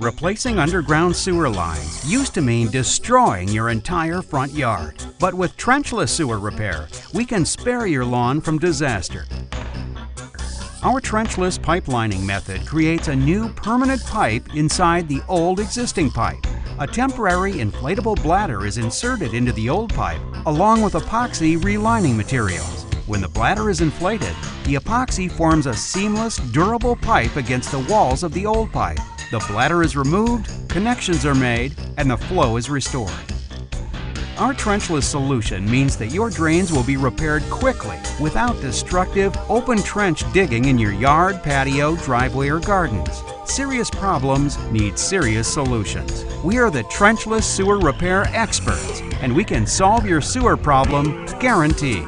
Replacing underground sewer lines used to mean destroying your entire front yard. But with trenchless sewer repair, we can spare your lawn from disaster. Our trenchless pipelining method creates a new permanent pipe inside the old existing pipe. A temporary inflatable bladder is inserted into the old pipe along with epoxy relining materials. When the bladder is inflated, the epoxy forms a seamless, durable pipe against the walls of the old pipe. The bladder is removed, connections are made, and the flow is restored. Our trenchless solution means that your drains will be repaired quickly without destructive, open trench digging in your yard, patio, driveway, or gardens. Serious problems need serious solutions. We are the trenchless sewer repair experts, and we can solve your sewer problem guaranteed.